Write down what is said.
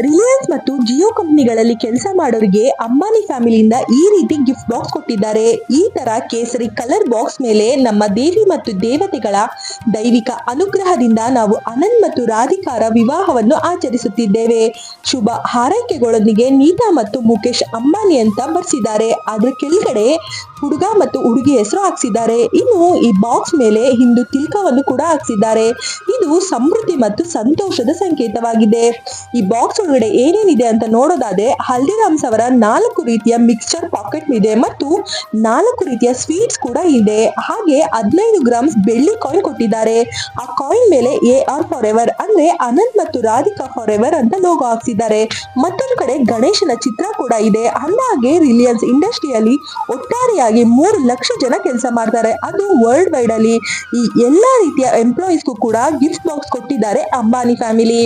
ರಿಲಯನ್ಸ್ ಮತ್ತು ಜಿಯೋ ಕಂಪನಿಗಳಲ್ಲಿ ಕೆಲಸ ಮಾಡೋರಿಗೆ ಅಂಬಾನಿ ಫ್ಯಾಮಿಲಿಯಿಂದ ಈ ರೀತಿ ಗಿಫ್ಟ್ ಬಾಕ್ಸ್ ಕೊಟ್ಟಿದ್ದಾರೆ. ಈ ತರ ಕೇಸರಿ ಕಲರ್ ಬಾಕ್ಸ್ ಮೇಲೆ ನಮ್ಮ ದೇವಿ ಮತ್ತು ದೇವತೆಗಳ ದೈವಿಕ ಅನುಗ್ರಹದಿಂದ ನಾವು ಅನಂತ್ ಮತ್ತು ರಾಧಿಕಾರ ವಿವಾಹವನ್ನು ಆಚರಿಸುತ್ತಿದ್ದೇವೆ. ಶುಭ ಹಾರೈಕೆಗಳೊಂದಿಗೆ ನೀತಾ ಮತ್ತು ಮುಖೇಶ್ ಅಂಬಾನಿ ಅಂತ ಬರ್ಸಿದ್ದಾರೆ. ಅದ್ರ ಕೆಳಗಡೆ ಹುಡುಗ ಮತ್ತು ಹುಡುಗಿ ಹೆಸರು ಹಾಕ್ಸಿದ್ದಾರೆ. ಇನ್ನು ಈ ಬಾಕ್ಸ್ ಮೇಲೆ ಹಿಂದೂ ತಿಲಕವನ್ನು ಕೂಡ ಹಾಕ್ಸಿದ್ದಾರೆ. ಇದು ಸಮೃದ್ಧಿ ಮತ್ತು ಸಂತೋಷದ ಸಂಕೇತವಾಗಿದೆ. ಈ ಬಾಕ್ಸ್ ಒಳಗಡೆ ಏನೇನಿದೆ ಅಂತ ನೋಡೋದಾದ್ರೆ ಹಲ್ದಿರಾಮ್ಸ್ ಅವರ 4 ರೀತಿಯ ಮಿಕ್ಸ್ಚರ್ ಪಾಕೆಟ್ ಇದೆ ಮತ್ತು 4 ರೀತಿಯ ಸ್ವೀಟ್ಸ್ ಕೂಡ ಇದೆ. ಹಾಗೆ 15 ಗ್ರಾಮ್ಸ್ ಬೆಳ್ಳಿ ಕಾಯಿನ್ ಕೊಟ್ಟಿದ್ದಾರೆ. ಆ ಕಾಯಿನ್ ಮೇಲೆ AR ಫಾರ್ ಎವರ್ ಅಂದ್ರೆ ಅನಂತ್ ಮತ್ತು ರಾಧಿಕಾ ಫಾರ್ ಎವರ್ ಅಂತ ಲೋಗೋ ಹಾಕ್ಸಿದ್ದಾರೆ. ಮತ್ತೊಂದು ಕಡೆ ಗಣೇಶನ ಚಿತ್ರ ಕೂಡ ಇದೆ. ಅಂದಾಗೆ ರಿಲಯನ್ಸ್ ಇಂಡಸ್ಟ್ರಿಯಲ್ಲಿ ಒಟ್ಟಾರೆಯಾಗಿ 3 ಲಕ್ಷ ಜನ ಕೆಲಸ ಮಾಡ್ತಾರೆ, ಅದು ವರ್ಲ್ಡ್ ವೈಡ್ ಅಲ್ಲಿ. ಈ ಎಲ್ಲಾ ರೀತಿಯ ಎಂಪ್ಲಾಯೀಸ್ಗೂ ಕೂಡ ಗಿಫ್ಟ್ ಬಾಕ್ಸ್ ಕೊಟ್ಟಿದ್ದಾರೆ ಅಂಬಾನಿ ಫ್ಯಾಮಿಲಿ.